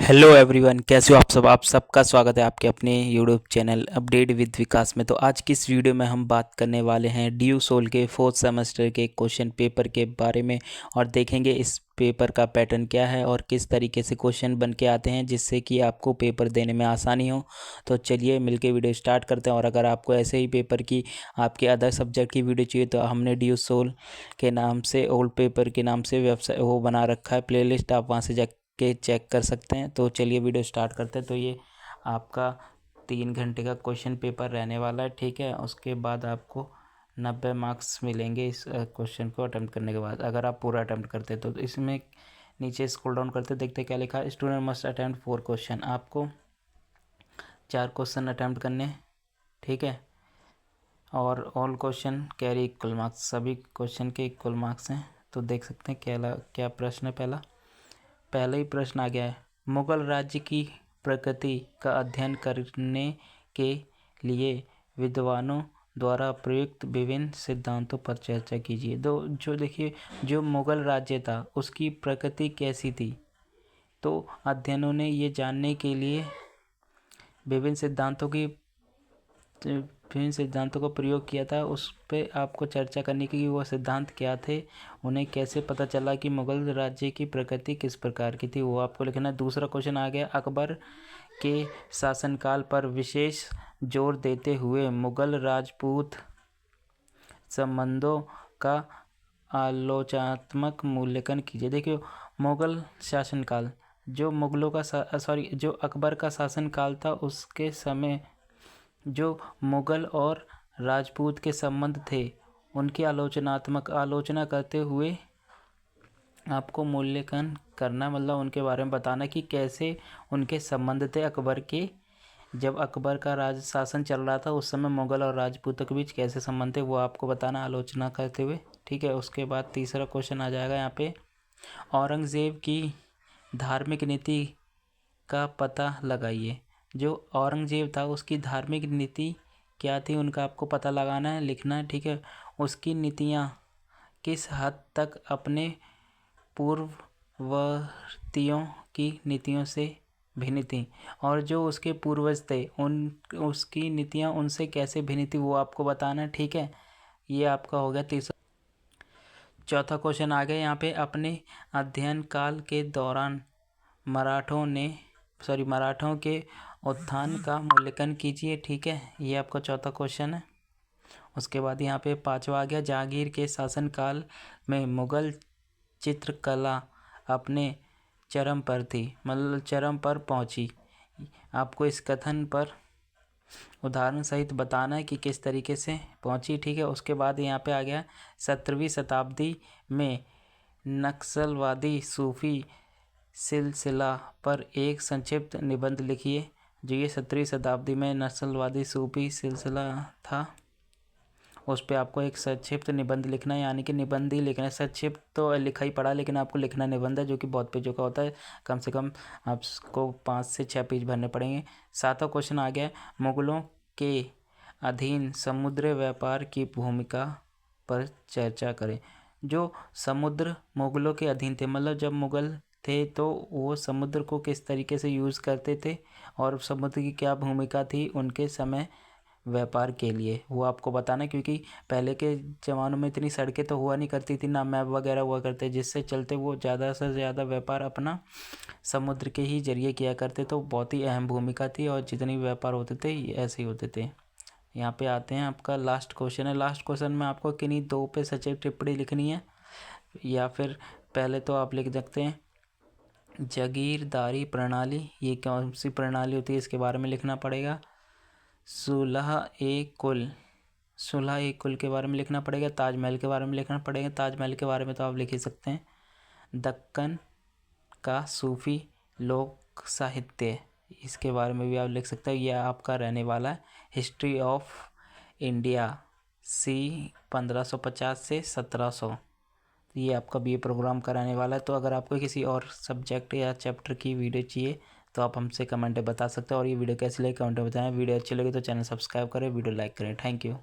Hello everyone, कैसे हो आप सब। आप सबका स्वागत है आपके अपने यूट्यूब चैनल अपडेट विद विकास में। तो आज की इस वीडियो में हम बात करने वाले हैं ड्यू सोल के फोर्थ सेमेस्टर के क्वेश्चन पेपर के बारे में और देखेंगे इस पेपर का पैटर्न क्या है और किस तरीके से क्वेश्चन बन के आते हैं जिससे कि आपको पेपर देने में आसानी हो। तो चलिए मिलके वीडियो स्टार्ट करते हैं। और अगर आपको ऐसे ही पेपर की आपके अदर सब्जेक्ट की वीडियो चाहिए तो हमने ड्यू सोल के नाम से ओल्ड पेपर के नाम से वेबसाइट वो बना रखा है प्लेलिस्ट, आप वहाँ से जा के चेक कर सकते हैं। तो चलिए वीडियो स्टार्ट करते हैं। तो ये आपका 3 घंटे का क्वेश्चन पेपर रहने वाला है, ठीक है। उसके बाद आपको 90 मार्क्स मिलेंगे इस क्वेश्चन को अटेम्प्ट करने के बाद, अगर आप पूरा अटेम्प्ट करते हैं। तो इसमें नीचे स्क्रॉल डाउन करते देखते क्या लिखा है, स्टूडेंट मस्ट अटेम्प्ट 4 क्वेश्चन। आपको 4 क्वेश्चन अटेम्प्ट करने, ठीक है। और all question carry equal marks, सभी क्वेश्चन के इक्वल मार्क्स हैं। तो देख सकते हैं क्या प्रश्न है। पहला ही प्रश्न आ गया है, मुगल राज्य की प्रकृति का अध्ययन करने के लिए विद्वानों द्वारा प्रयुक्त विभिन्न सिद्धांतों पर चर्चा कीजिए। जो देखिए, जो मुगल राज्य था उसकी प्रकृति कैसी थी, तो अध्ययनों ने ये जानने के लिए विभिन्न सिद्धांतों का प्रयोग किया था। उस पर आपको चर्चा करनी कि वो सिद्धांत क्या थे, उन्हें कैसे पता चला कि मुगल राज्य की प्रकृति किस प्रकार की थी, वो आपको लिखना है। दूसरा क्वेश्चन आ गया, अकबर के शासनकाल पर विशेष जोर देते हुए मुगल राजपूत संबंधों का आलोचनात्मक मूल्यांकन कीजिए। देखिए, मुगल शासनकाल, जो अकबर का शासनकाल था उसके समय जो मुगल और राजपूत के संबंध थे उनकी आलोचना करते हुए आपको मूल्यांकन करना, मतलब उनके बारे में बताना कि कैसे उनके संबंध थे अकबर के। जब अकबर का राज शासन चल रहा था उस समय मुगल और राजपूतों के बीच कैसे संबंध थे वो आपको बताना आलोचना करते हुए, ठीक है। उसके बाद तीसरा क्वेश्चन आ जाएगा यहाँ पे, औरंगजेब की धार्मिक नीति का पता लगाइए। जो औरंगजेब था उसकी धार्मिक नीति क्या थी उनका आपको पता लगाना है, लिखना है, ठीक है। उसकी नीतियाँ किस हद तक अपने पूर्ववर्तियों की नीतियों से भिन्न थी, और जो उसके पूर्वज थे उसकी नीतियाँ उनसे कैसे भिन्न थी वो आपको बताना है, ठीक है। ये आपका हो गया तीसरा। चौथा क्वेश्चन आ गया यहाँ पे, अपने अध्ययन काल के दौरान मराठों के उत्थान का मूल्यांकन कीजिए, ठीक है। ये आपका चौथा क्वेश्चन है। उसके बाद यहाँ पे पांचवा आ गया, जहांगीर के शासनकाल में मुगल चित्रकला अपने चरम पर थी, मतलब चरम पर पहुंची। आपको इस कथन पर उदाहरण सहित बताना है कि किस तरीके से पहुंची, ठीक है। उसके बाद यहाँ पे आ गया, 17वीं शताब्दी में नक्सलवादी सूफी सिलसिला पर एक संक्षिप्त निबंध लिखिए। जो ये 17वीं शताब्दी में नक्सलवादी सूफी सिलसिला था उस पर आपको एक संक्षिप्त निबंध लिखना है, यानी कि निबंध ही लिखना है। संक्षिप्त तो लिखा ही पड़ा, लेकिन आपको लिखना निबंध है जो कि बहुत पेजों का होता है। कम से कम आपको 5 से 6 पेज भरने पड़ेंगे। सातवां क्वेश्चन आ गया, मुगलों के अधीन समुद्र व्यापार की भूमिका पर चर्चा करें। जो समुद्र मुगलों के अधीन थे, मतलब जब मुगल थे तो वो समुद्र को किस तरीके से यूज़ करते थे और समुद्र की क्या भूमिका थी उनके समय व्यापार के लिए, वो आपको बताना है। क्योंकि पहले के ज़मानों में इतनी सड़कें तो हुआ नहीं करती थी, ना मैप वगैरह हुआ करते, जिससे चलते वो ज़्यादा से ज़्यादा व्यापार अपना समुद्र के ही जरिए किया करते। तो बहुत ही अहम भूमिका थी और जितने भी व्यापार होते थे ये ऐसे ही होते थे। यहाँ पे आते हैं, आपका लास्ट क्वेश्चन है। लास्ट क्वेश्चन में आपको किन्हीं 2 पे सचित्र टिप्पणी लिखनी है, या फिर पहले तो आप लिख सकते हैं जागीरदारी प्रणाली, ये कौन सी प्रणाली होती है इसके बारे में लिखना पड़ेगा। सुलह ए कुल के बारे में लिखना पड़ेगा। ताजमहल के बारे में लिखना पड़ेगा। ताजमहल के बारे में तो आप लिख ही सकते हैं। दक्कन का सूफी लोक साहित्य, इसके बारे में भी आप लिख सकते हैं। यह आपका रहने वाला है हिस्ट्री ऑफ इंडिया सी 1550 से 1700। ये आपका बीए प्रोग्राम कराने वाला है। तो अगर आपको किसी और सब्जेक्ट या चैप्टर की वीडियो चाहिए तो आप हमसे कमेंट में बता सकते हैं। और ये वीडियो कैसी लगी कमेंट में बताएं। वीडियो अच्छी लगी तो चैनल सब्सक्राइब करें, वीडियो लाइक करें। Thank you.